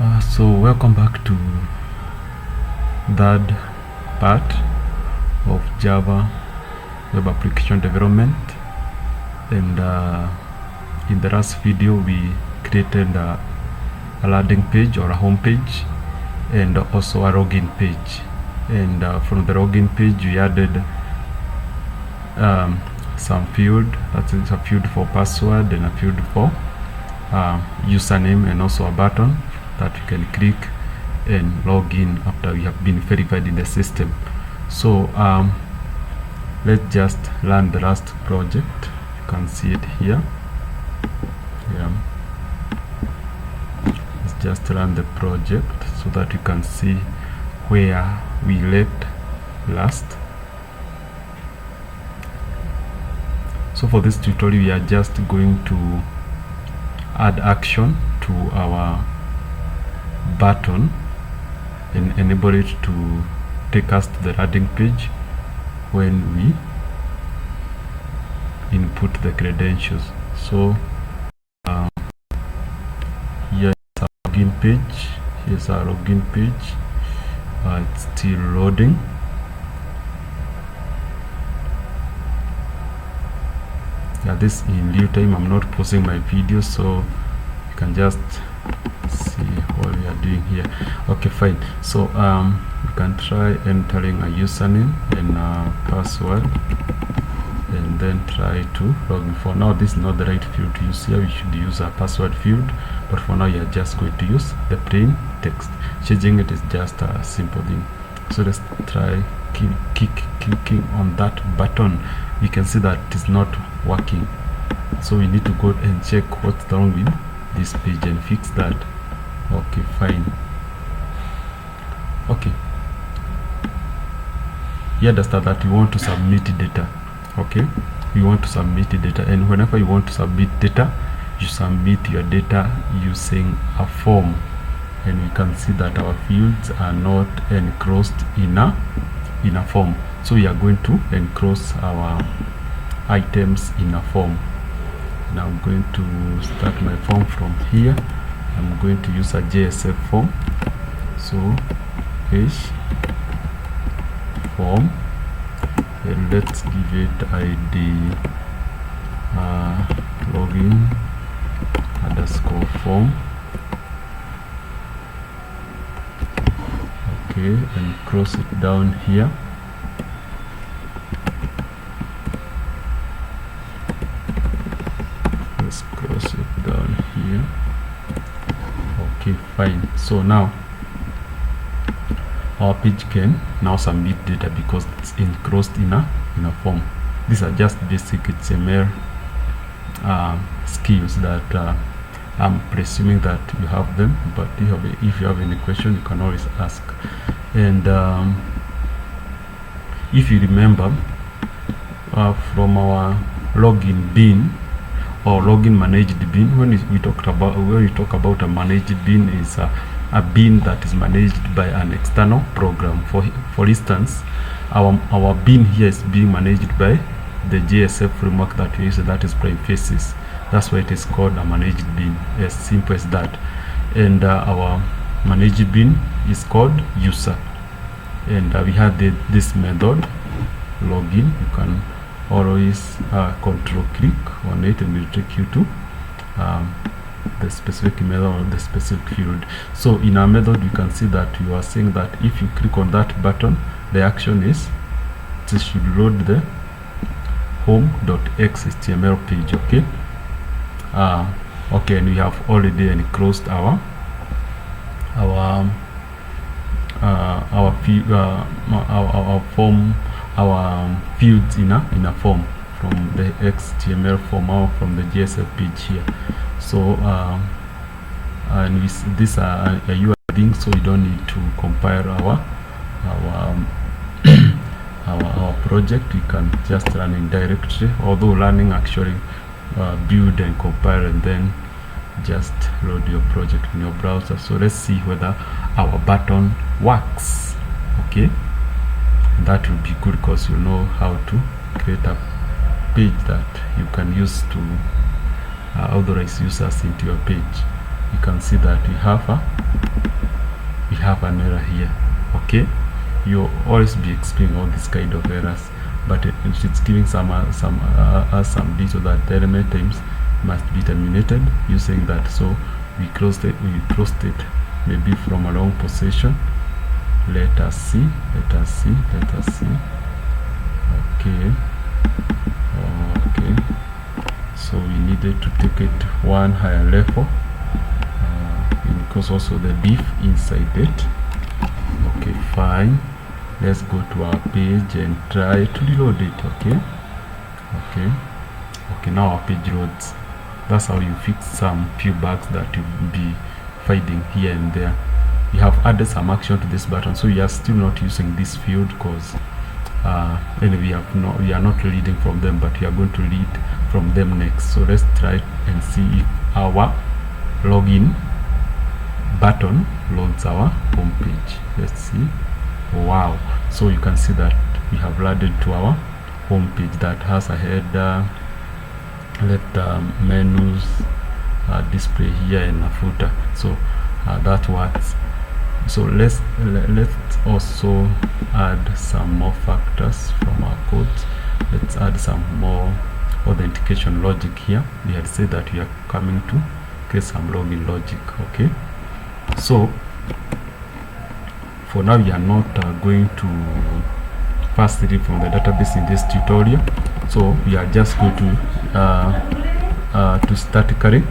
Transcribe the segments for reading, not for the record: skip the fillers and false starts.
So welcome back to third part of Java web application development, and in the last video we created a landing page or a home page and also a login page, and from the login page we added some field, that is a field for password and a field for username, and also a button that you can click and log in after you have been verified in the system. So let's just run the last project. You can see it here. Let's just run the project so that you can see where we left last. So for this tutorial we are just going to add action to our button and enable it to take us to the landing page when we input the credentials. So here is our login page. Here's our login page. It's still loading. This in real time. I'm not pausing my video, so you can just see what we are doing here. Okay, fine. So you can try entering a username and a password and then try to log in. For now this is not the right field to use here. We should use a password field, but for now you are just going to use the plain text. Changing it is just a simple thing. So let's try clicking on that button. You can see that it is not working, so we need to go and check what's wrong with this page and fix that. Okay, fine. Okay, you understand that you want to submit data. Okay, you want to submit data, and whenever you want to submit data, you submit your data using a form, and we can see that our fields are not enclosed in a form. So we are going to enclose our items in a form. Now I'm going to start my form from here. I'm going to use a JSF form. So h form, and let's give it ID login underscore form. Okay, and close it down here. Let's close it down here. Okay, fine. So now our page can now submit data because it's enclosed in a form. These are just basic HTML skills that I'm presuming that you have them, but if you have any question you can always ask. And if you remember from our login bin or login managed bin, when we talk about a managed bin, is a bin that is managed by an external program. For instance, our bin here is being managed by the JSF framework that we use, that is Primefaces. That's why it is called a managed bin, as simple as that. And our managed bin is called user, and we have this method login. You can always control click on it and it will take you to the specific method or the specific field. So in our method we can see that you are saying that if you click on that button, the action is it should load the home.xhtml page. Okay, okay, and we have already enclosed our form, our fields in a form from the HTML form or from the JSF page here. So and these are a UI thing, so you don't need to compile our our project. We can just run it directly, although running actually build and compile and then just load your project in your browser. So let's see whether our button works. Okay, that will be good because you know how to create a page that you can use to authorize users into your page. you can see that we have an error here. Okay, you always be experiencing all this kind of errors, but it's giving some detail that the element times must be terminated using that. So we closed it maybe from a long position. Let us see. Okay, so we needed to take it one higher level, because also the diff inside it. Okay, fine, let's go to our page and try to reload it. Okay, now our page loads. That's how you fix some few bugs that you'll be finding here and there. We have added some action to this button, so we are still not using this field because anyway we are not reading from them, but we are going to read from them next. So let's try and see if our login button loads our home page. Let's see. Wow, so you can see that we have loaded to our home page that has a header, menus, display here, and a footer. So that works. So let's also add some more factors from our code. Let's add some more authentication logic here. We had said that we are coming to create some login logic. Okay, so for now we are not going to first read from the database in this tutorial, so we are just going to statically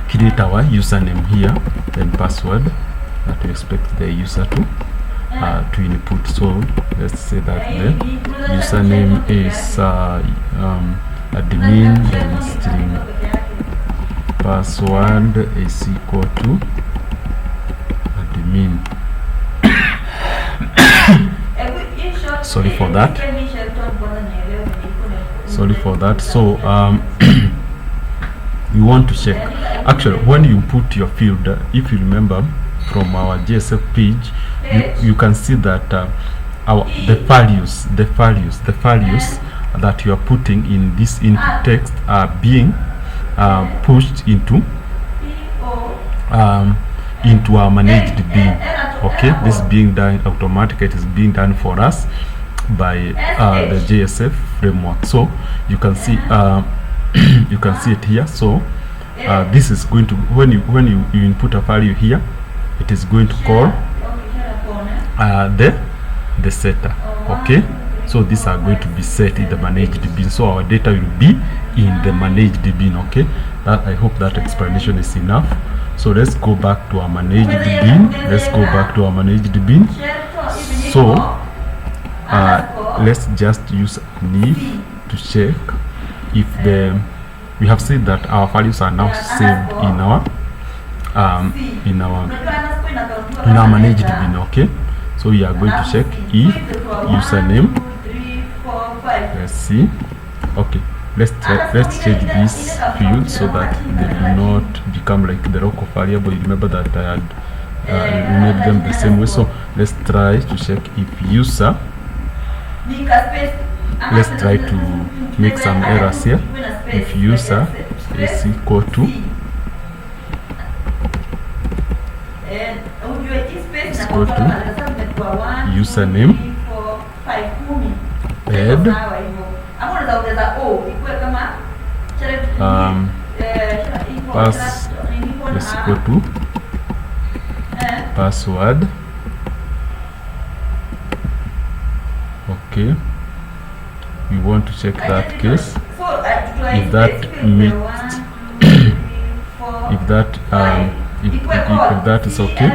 create our username here and password that we expect the user to input. So let's say that the username is admin and string, password is equal to admin. Sorry for that. So you want to check, actually when you put your field, if you remember from our JSF page, you can see that the values that you are putting in this input text are being pushed into our managed bin. Okay, this is being done automatically. It is being done for us by the JSF framework. So you can see you can see it here. So this is going to, when you input a value here, it is going to call the setter. Okay, so these are going to be set in the managed bin, so our data will be in the managed bin. Okay, that, I hope that explanation is enough. So let's go back to our managed bin. So let's just use if to check if we have said that our values are now saved in our managed bin. Okay, so we are going to check if username, let's see. Okay, let's change this field so that they do not become like the local variable. You remember that I had made them the same way. So let's try to check if user, let's try to make some errors here. If user is equal to username add pass is equal to password. Okay, we want to check that case. If that meets if that is okay,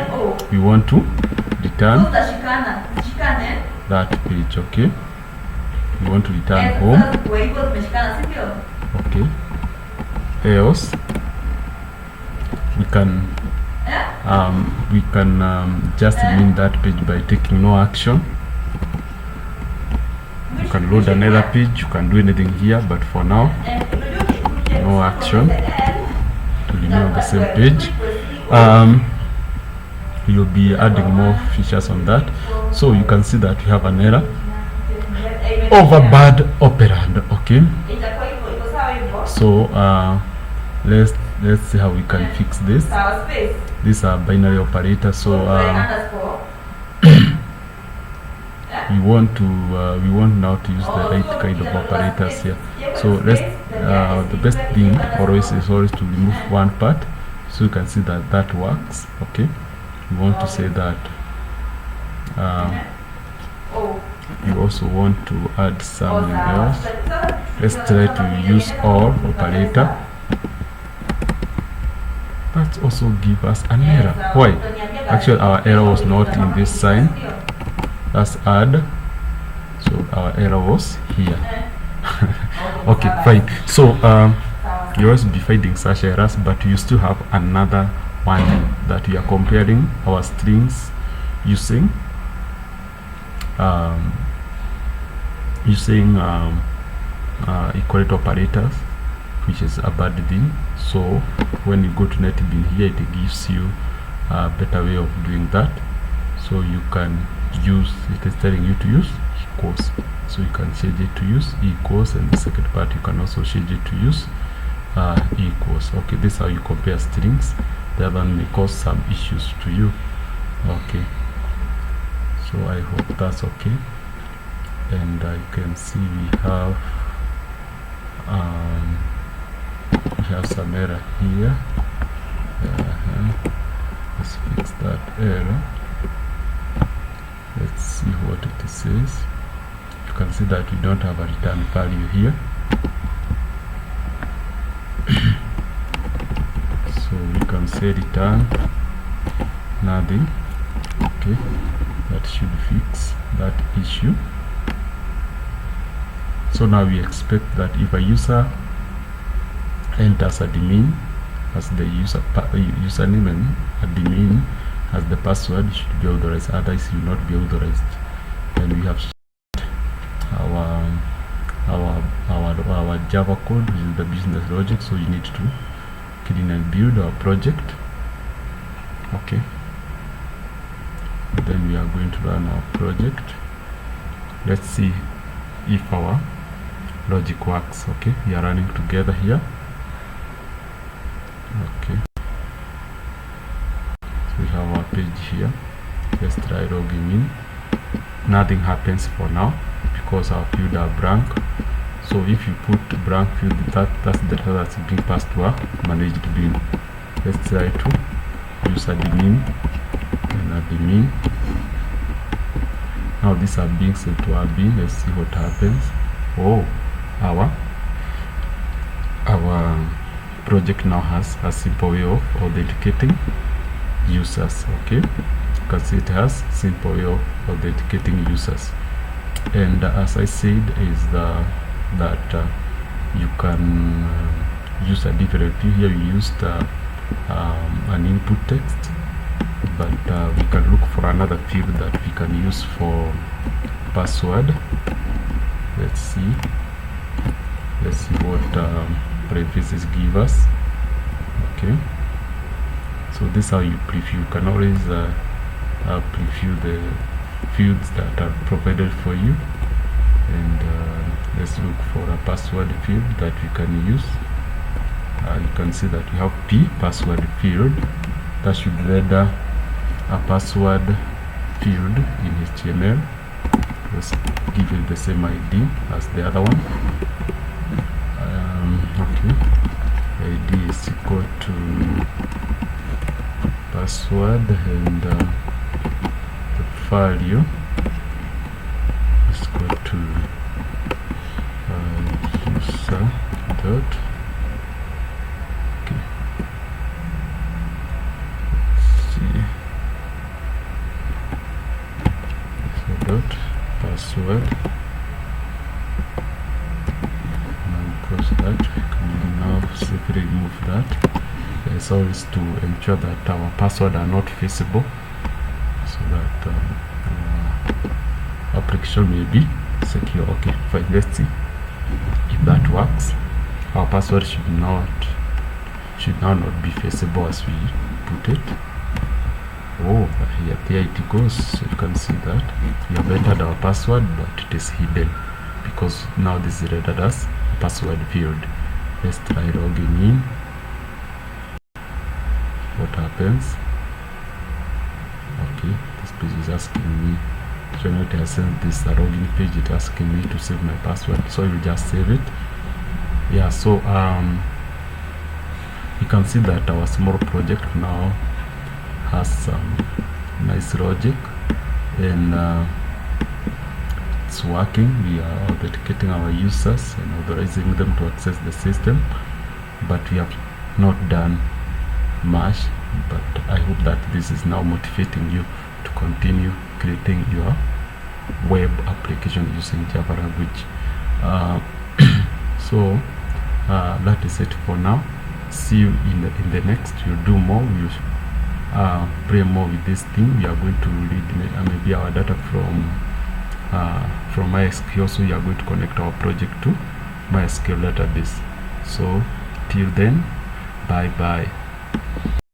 we want to return that page. Okay, we want to return home. Okay, else we can just remain that page by taking no action. You can load another page, you can do anything here, but for now no action to remain on the same page. You'll be adding more features on that. So you can see that we have an error over bad operand. Okay, so let's let's see how we can fix this. These are binary operators, so we want now to use the right kind of operators here. So let's the best thing is always to remove one part, so you can see that that works. Okay, we want to say that you also want to add something else. Let's try to use OR operator. That also give us an error. Why? Actually our error was not in this sign. Let's add. So our error was here. Okay, fine. So you always be finding such errors, but you still have another one that we are comparing our strings using equality operators, which is a bad thing. So when you go to NetBean here, it gives you a better way of doing that. So you can use, it is telling you to use equals, so you can change it to use equals, and the second part you can also change it to use equals. Okay, this is how you compare strings. The other one may cause some issues to you. Okay, so I hope that's okay. And I can see we have some error here. Let's fix that error. Let's see what it says. You can see that we don't have a return value here. So we can say return nothing. Okay, that should fix that issue. So now we expect that if a user enters admin as the username and admin as the password, it should be authorized, otherwise it will not be authorized. And we have our Java code, which is the business logic. So you need to clean and build our project. Okay, then we are going to run our project. Let's see if our logic works. Okay, we are running together here. Okay, so we have our page here. Let's try logging in. Nothing happens for now because our fields are blank. So if you put blank field, that's the data that's being passed to our managed bean. Let's try to use admin and admin. Now these are being sent to our bean. Let's see what happens. Oh, our project now has a simple way of authenticating users. Okay, because it has simple way of authenticating users. And as I said, is that you can use a different field. Here we used an input text, but we can look for another field that we can use for password. Let's see what parentheses give us. Okay, so this is how you preview. You can always preview the fields that are provided for you. And let's look for a password field that we can use. You can see that we have P password field that should render a password field in HTML. Let's give it the same ID as the other one. Okay, ID is equal to password, and the value is equal to user dot. Okay, let's see. So dot password. Now close that. Now safely remove that. It's always to ensure that our password are not visible, so that our application may be secure. Okay, fine. Let's see if that works. Our password should now not be visible as we put it. Oh, here, there it goes. So you can see that we have entered our password, but it is hidden because now this is rendered as a password field. Let's try logging in. what happens. Okay, this page is asking me, so when it has sent this login page, it's asking me to save my password, so I will just save it. Yeah, so you can see that our small project now has some nice logic, and it's working. We are authenticating our users and authorizing them to access the system, but we have not done much. But I hope that this is now motivating you to continue creating your web application using Java language. So that is it for now. See you in the next. We'll do more. We'll play more with this thing. We are going to read maybe our data from MySQL, so we are going to connect our project to MySQL database. So till then, bye bye.